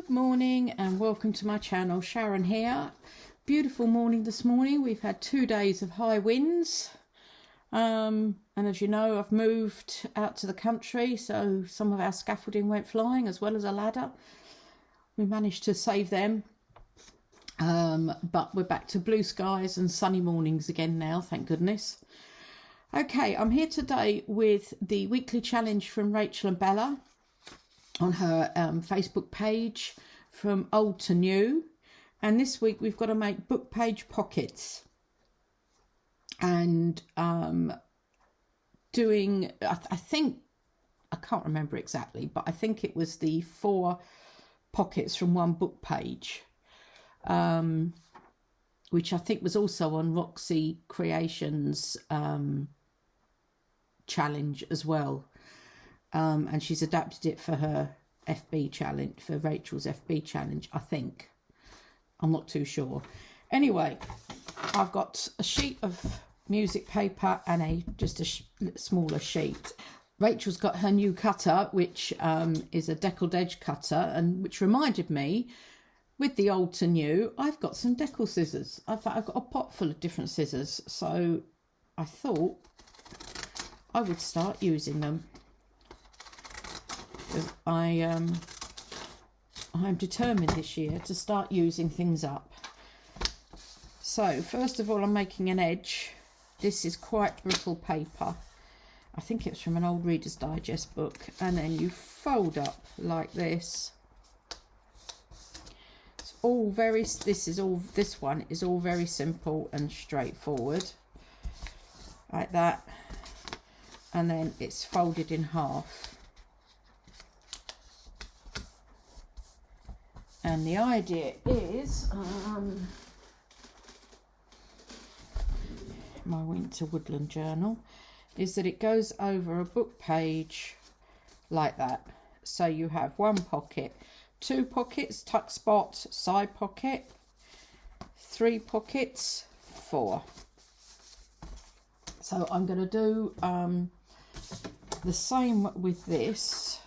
Good morning and welcome to my channel. Sharon here. Beautiful morning this morning. We've had 2 days of high winds, and as you know, I've moved out to the country, so some of our scaffolding went flying as well as a ladder. We managed to save them, but we're back to blue skies and sunny mornings again now, thank goodness. Okay, I'm here today with the weekly challenge from Rach Bella on her Facebook page, from old to new. And this week we've got to make book page pockets, and doing, I think, I can't remember exactly, but I think it was the 4 pockets from one book page, which I think was also on Roxy Creations challenge as well. And she's adapted it for her FB challenge, for Rachel's FB challenge, I think. I'm not too sure. Anyway, I've got a sheet of music paper and just a smaller sheet. Rachel's got her new cutter, which is a deckled edge cutter, and which reminded me, with the old to new, I've got some deckle scissors. I've got a pot full of different scissors, so I thought I would start using them. I'm determined this year to start using things up. So first of all, I'm making an edge. This is quite brittle paper. I think it's from an old Reader's Digest book. And then you fold up like this. It's all very, this one is all very simple and straightforward. Like that. And then it's folded in half. And the idea is, my winter woodland journal, is that it goes over a book page like that. So you have 1 pocket, 2 pockets, tuck spot, side pocket, 3 pockets, 4. So I'm going to do the same with this.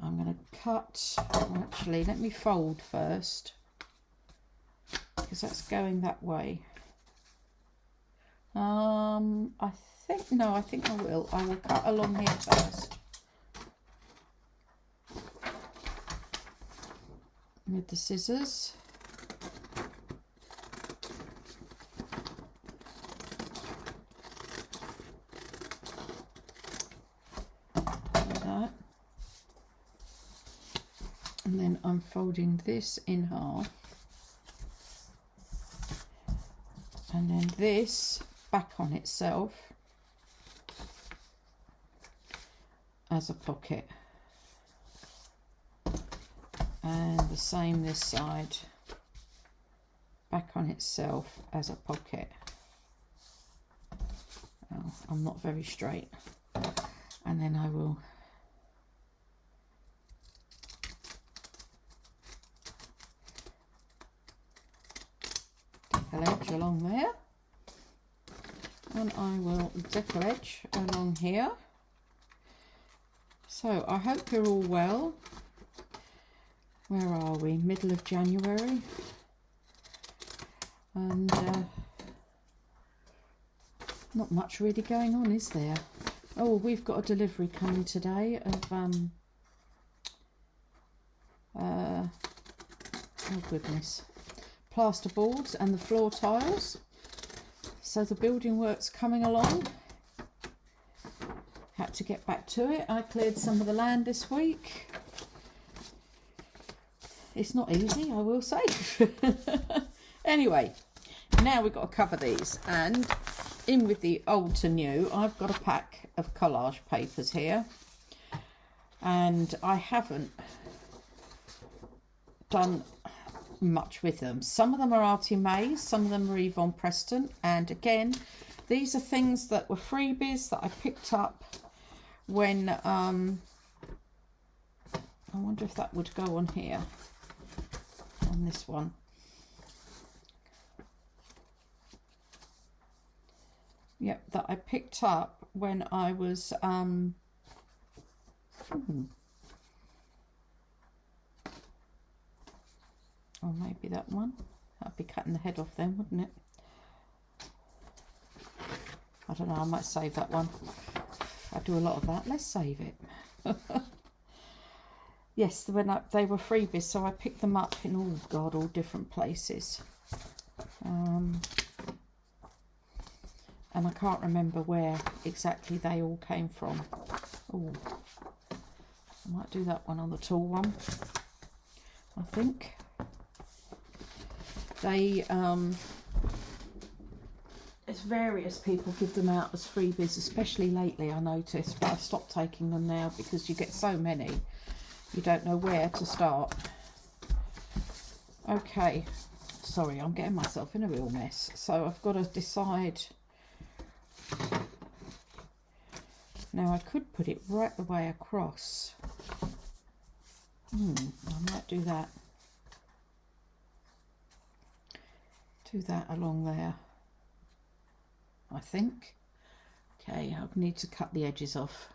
I'm going to cut, actually let me fold first, because that's going that way. I think I will cut along here first with the scissors. Like that. And then I'm folding this in half, and then this back on itself as a pocket, and the same this side, back on itself as a pocket. Oh, I'm not very straight. And then I will edge along there, and I will deckle edge along here. So I hope you're all well. Where are we? Middle of January, and not much really going on, is there? Oh, we've got a delivery coming today of oh goodness, plasterboards and the floor tiles. So the building work's coming along. Had to get back to it. I cleared some of the land this week. It's not easy, I will say. Anyway, now we've got to cover these, and in with the old to new, I've got a pack of collage papers here, and I haven't done much with them. Some of them are Artie Mays, some of them are Yvonne Preston, and again, these are things that were freebies that I picked up when I wonder if that would go on here, on this one. Yep, that I picked up when I was Or maybe that one. That'd be cutting the head off then, wouldn't it? I don't know, I might save that one. I do a lot of that. Let's save it. Yes, they were freebies, so I picked them up in, oh God, all different places. And I can't remember where exactly they all came from. Oh, I might do that one on the tall one, I think. They, there's various people give them out as freebies, especially lately, I noticed, but I've stopped taking them now because you get so many, you don't know where to start. Okay, sorry, I'm getting myself in a real mess. So I've got to decide. Now I could put it right the way across. I might do that. Do that along there, I think. Okay, I need to cut the edges off.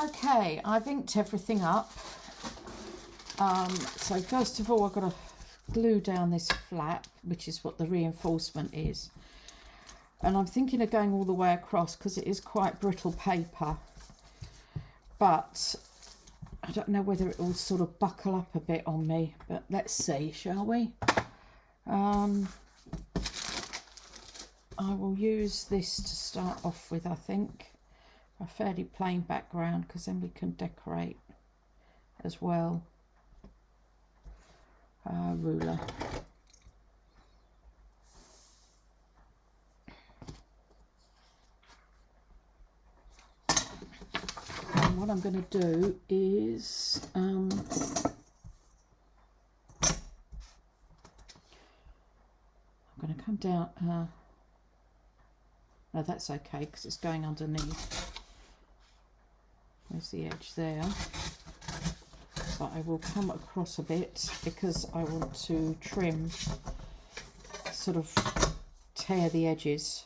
Okay, I've inked everything up. So first of all, I've got to glue down this flap, which is what the reinforcement is. And I'm thinking of going all the way across because it is quite brittle paper. But I don't know whether it will sort of buckle up a bit on me. But let's see, shall we? I will use this to start off with, I think. A fairly plain background, because then we can decorate as well. Ruler. And what I'm going to do is I'm going to come down. No, that's okay because it's going underneath. There's the edge there. But I will come across a bit because I want to trim, sort of tear the edges.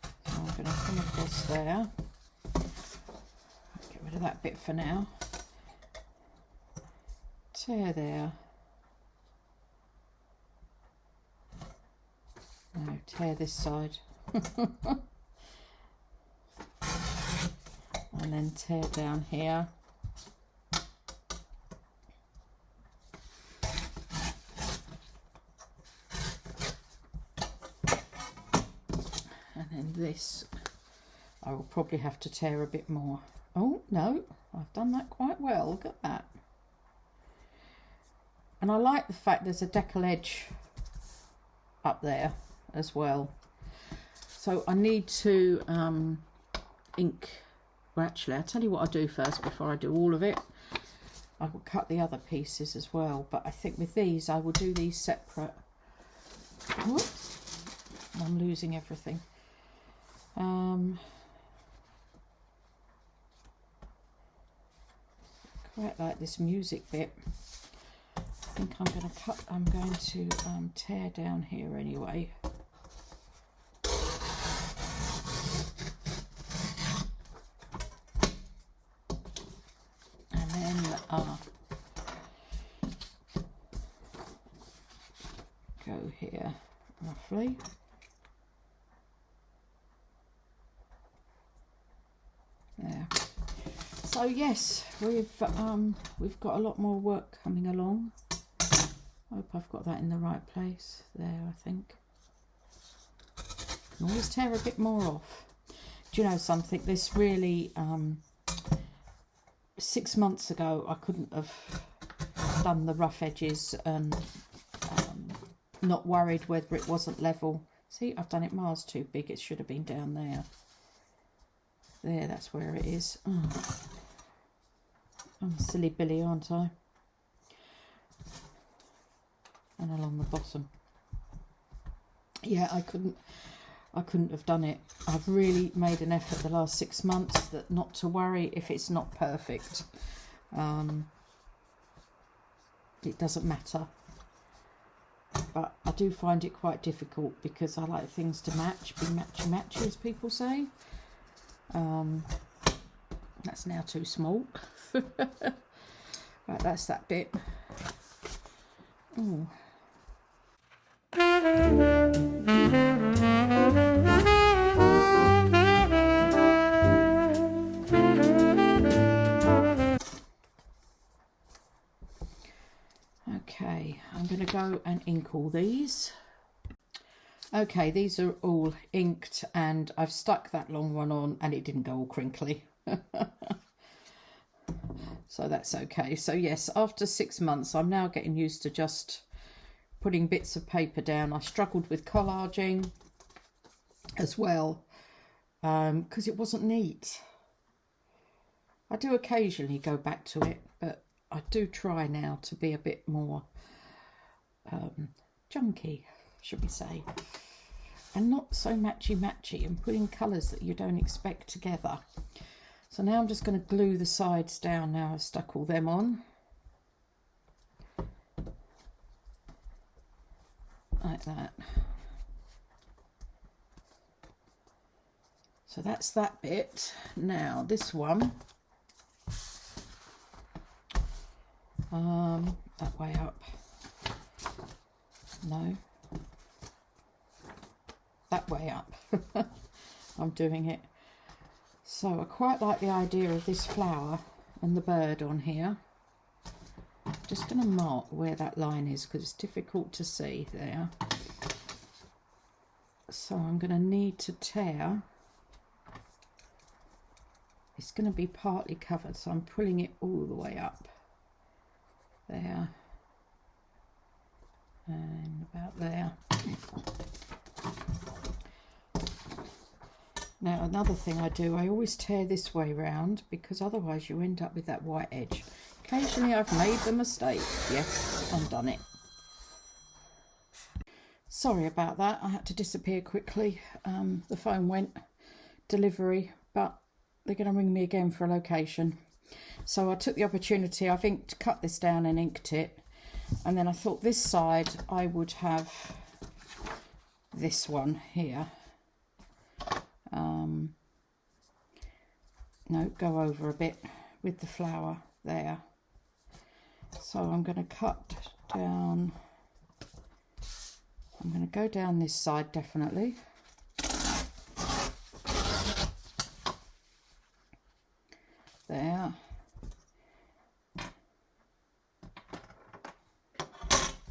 So I'm going to come across there. Get rid of that bit for now. Tear there. No, tear this side. And then tear down here. And then this, I will probably have to tear a bit more. Oh, no, I've done that quite well. Look at that. And I like the fact there's a decal edge up there as well. So I need to ink. Well, actually, I'll tell you what I'll do first before I do all of it. I will cut the other pieces as well, but I think with these I will do these separate. Whoops, I'm losing everything. Quite like this music bit. I think I'm going to tear down here anyway. And then go here roughly. There. So yes, we've got a lot more work coming along. I hope I've got that in the right place. There, I think. Can always tear a bit more off. Do you know something? This really, 6 months ago, I couldn't have done the rough edges and not worried whether it wasn't level. See, I've done it miles too big. It should have been down there. There, that's where it is. Oh. I'm a silly Billy, aren't I? And along the bottom. Yeah, I couldn't have done it. I've really made an effort the last 6 months that not to worry if it's not perfect. It doesn't matter. But I do find it quite difficult because I like things to match, be matchy-matchy, as people say. That's now too small. Right, that's that bit. Ooh. Okay, I'm going to go and ink all these. Okay, these are all inked and I've stuck that long one on and it didn't go all crinkly. So that's okay. So yes, after 6 months, I'm now getting used to just putting bits of paper down. I struggled with collaging as well because it wasn't neat. I do occasionally go back to it, but I do try now to be a bit more junky, should we say, and not so matchy and putting colours that you don't expect together. So now I'm just going to glue the sides down now I've stuck all them on. Like that. So that's that bit. Now this one, that way up. No. That way up. I'm doing it. So I quite like the idea of this flower and the bird on here. Just going to mark where that line is because it's difficult to see there. So I'm going to need to tear. It's going to be partly covered, so I'm pulling it all the way up there and about there. Now another thing I do, I always tear this way round because otherwise you end up with that white edge. Occasionally I've made the mistake. Yes, I've done it. Sorry about that, I had to disappear quickly. The phone went, delivery, but they're going to ring me again for a location. So I took the opportunity, I've cut this down and inked it. And then I thought this side I would have this one here. No, go over a bit with the flower there. So I'm going to cut down, I'm going to go down this side definitely. There.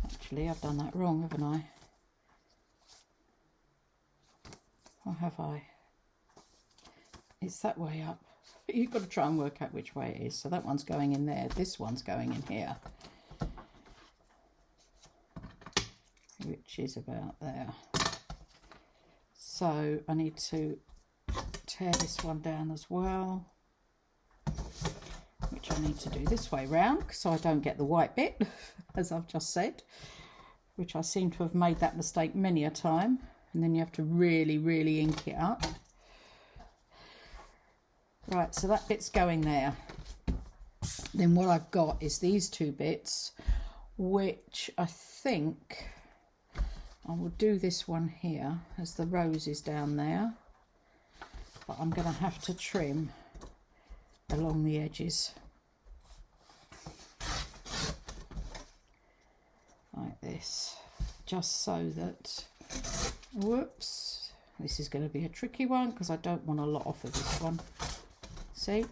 Actually, I've done that wrong, haven't I? Or have I? It's that way up. But you've got to try and work out which way it is. So that one's going in there. This one's going in here. Which is about there. So I need to tear this one down as well. Which I need to do this way round so I don't get the white bit, as I've just said. Which I seem to have made that mistake many a time. And then you have to really ink it up. Right, so that bit's going there. Then what I've got is these two bits, which I think I will do this one here as the rose is down there. But I'm going to have to trim along the edges. Like this. Just so that, whoops, this is going to be a tricky one because I don't want a lot off of this one. See?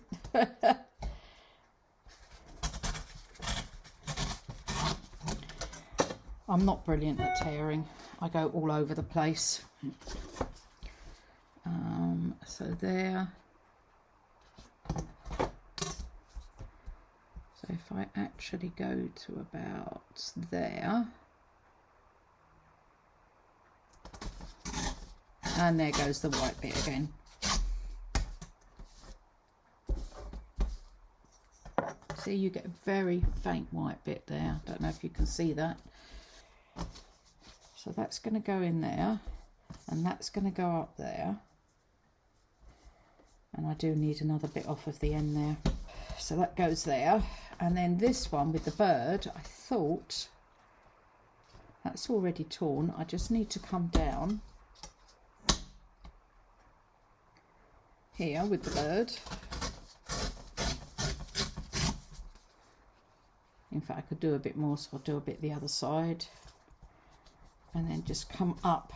I'm not brilliant at tearing. I go all over the place. So there. So if I actually go to about there. And there goes the white bit again. See, you get a very faint white bit there. Don't know if you can see that. So that's going to go in there. And that's going to go up there. And I do need another bit off of the end there. So that goes there. And then this one with the bird, I thought that's already torn. I just need to come down here with the bird. In fact, I could do a bit more, so I'll do a bit the other side. And then just come up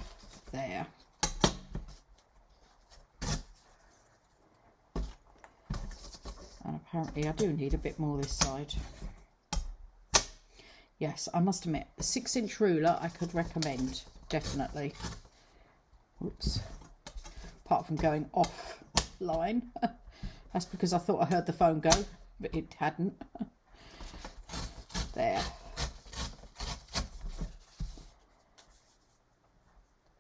there. And apparently I do need a bit more this side. Yes, I must admit, a 6-inch ruler I could recommend, definitely. Oops. Apart from going offline. That's because I thought I heard the phone go, but it hadn't. There.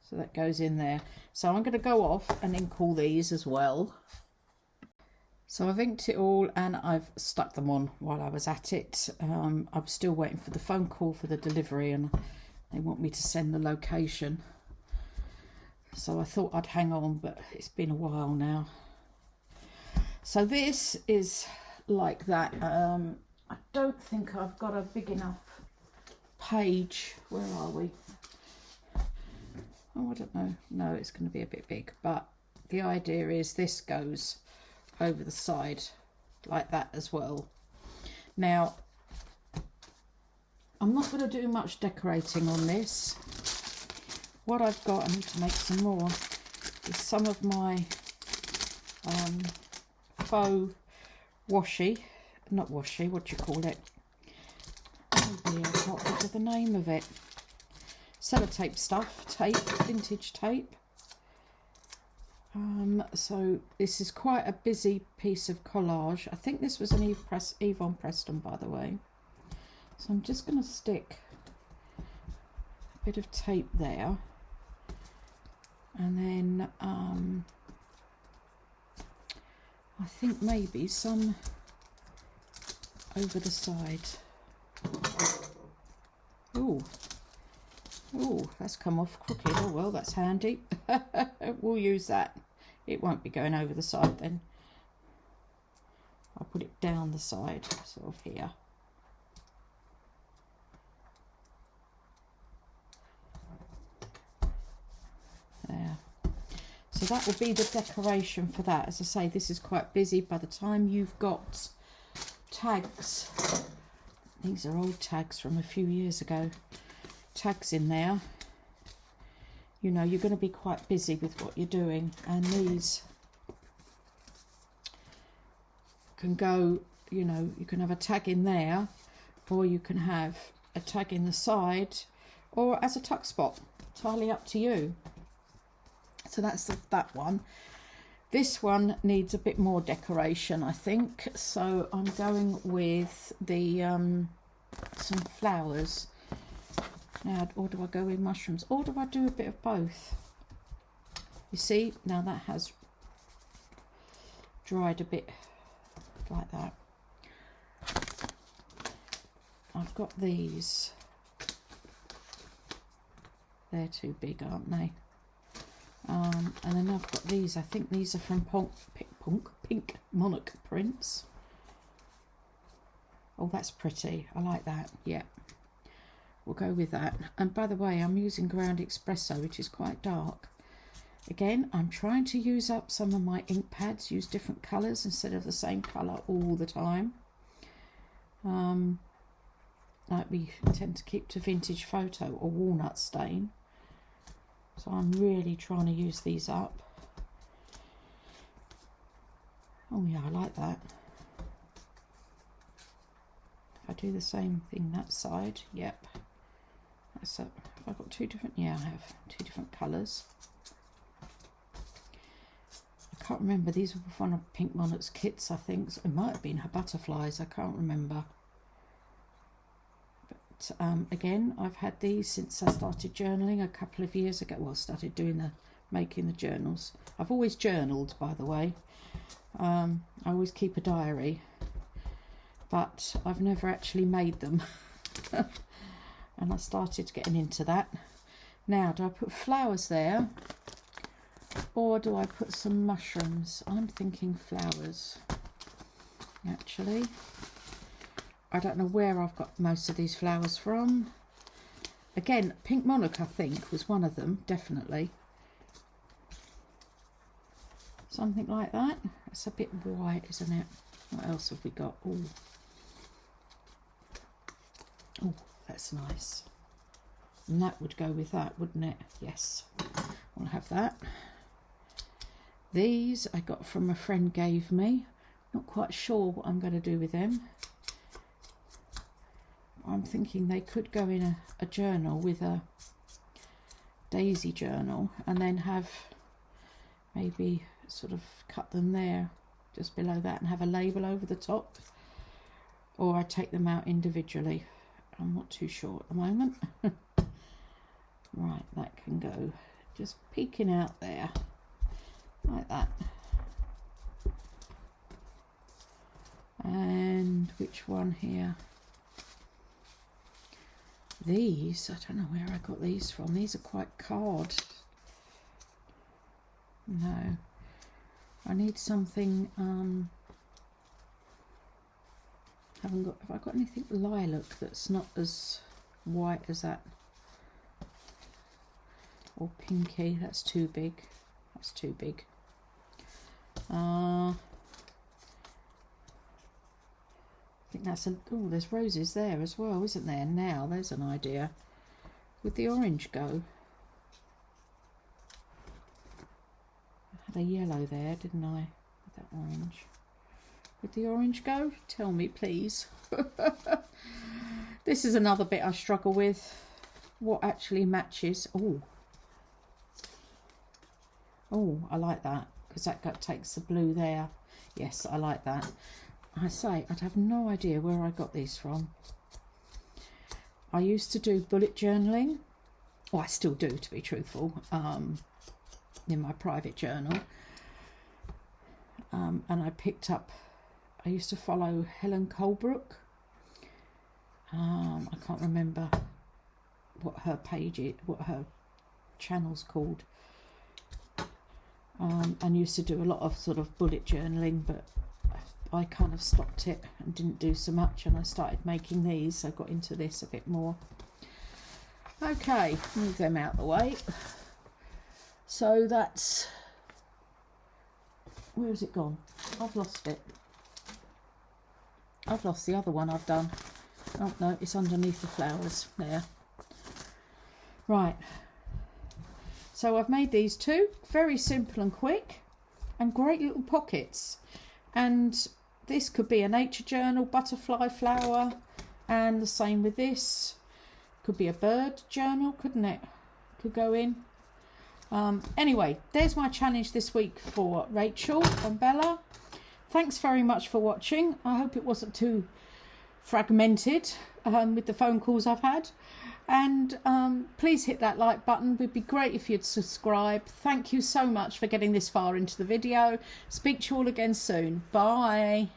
So that goes in there. So I'm going to go off and ink all these as well. So I've inked it all and I've stuck them on while I was at it. I'm still waiting for the phone call for the delivery, and they want me to send the location. So I thought I'd hang on, but it's been a while now. So this is like that. I don't think I've got a big enough page. Where are we? Oh, I don't know. No, it's going to be a bit big, but the idea is this goes over the side like that as well. Now, I'm not going to do much decorating on this. What I've got, I need to make some more, is some of my faux washi, not washi, what do you call it? Oh dear, I can't think of the name of it. Sellotape stuff, tape, vintage tape. So this is quite a busy piece of collage. I think this was an Yvonne Preston, by the way. So I'm just going to stick a bit of tape there, and then I think maybe some over the side. Ooh. Oh, that's come off crooked. Oh well, that's handy. We'll use that. It won't be going over the side then. I'll put it down the side, sort of here. There. So that will be the decoration for that. As I say, this is quite busy. By the time you've got tags, these are old tags from a few years ago. Tags in there, you know, you're going to be quite busy with what you're doing, and these can go, you know, you can have a tag in there, or you can have a tag in the side, or as a tuck spot. Entirely up to you. So that's that one. This one needs a bit more decoration, I think, so I'm going with the some flowers. Now, or do I go with mushrooms, or do I do a bit of both? You see, now that has dried a bit like that. I've got these. They're too big, aren't they? And then I've got these. I think these are from Pink Monarch Prints. Oh, that's pretty. I like that. Yeah. We'll go with that. And by the way, I'm using Ground Espresso, which is quite dark. Again, I'm trying to use up some of my ink pads, use different colours instead of the same colour all the time. Like we tend to keep to Vintage Photo or Walnut Stain. So I'm really trying to use these up. Oh yeah, I like that. If I do the same thing that side, yep. So have I got two different? Yeah, I have two different colours. I can't remember. These were one of Pink Monarch's kits, I think. It might have been her butterflies. I can't remember. But again, I've had these since I started journaling a couple of years ago. Well, I started doing making the journals. I've always journaled, by the way. I always keep a diary, but I've never actually made them. And I started getting into that. Now, do I put flowers there, or do I put some mushrooms? I'm thinking flowers, actually. I don't know where I've got most of these flowers from. Again, Pink Monarch, I think, was one of them, definitely. Something like that. It's a bit white, isn't it? What else have we got? Ooh. Oh, that's nice. And that would go with that, wouldn't it? Yes, I'll have that. These I got from a friend gave me. Not quite sure what I'm going to do with them. I'm thinking they could go in a journal with a daisy journal, and then have maybe sort of cut them there just below that and have a label over the top, or I take them out individually. I'm not too sure at the moment. Right, that can go just peeking out there like that. And which one here? These, I don't know where I got these from. These are quite card. No, I need something. Have I got anything lilac that's not as white as that? Or pinky? That's too big. That's too big. I think that's a. Oh, there's roses there as well, isn't there? Now there's an idea. Would the orange go? I had a yellow there, didn't I? With that orange. Would the orange go? Tell me, please. This is another bit I struggle with. What actually matches? Oh. Oh, I like that, because that takes the blue there. Yes, I like that. I say, I'd have no idea where I got these from. I used to do bullet journaling. Well, I still do, to be truthful, in my private journal. And I picked up, I used to follow Helen Colebrook. I can't remember what her page is, what her channel's called. And used to do a lot of sort of bullet journaling, but I kind of stopped it and didn't do so much, and I started making these, so I got into this a bit more. Okay, move them out of the way. So that's, where has it gone? I've lost it. I've lost the other one I've done. Oh no, it's underneath the flowers there. Right. So I've made these two, very simple and quick, and great little pockets. And this could be a nature journal, butterfly flower, and the same with this. Could be a bird journal, couldn't it? Could go in. Anyway, there's my challenge this week for Rachel and Bella. Thanks very much for watching. I hope it wasn't too fragmented with the phone calls I've had. And please hit that like button. It would be great if you'd subscribe. Thank you so much for getting this far into the video. Speak to you all again soon. Bye.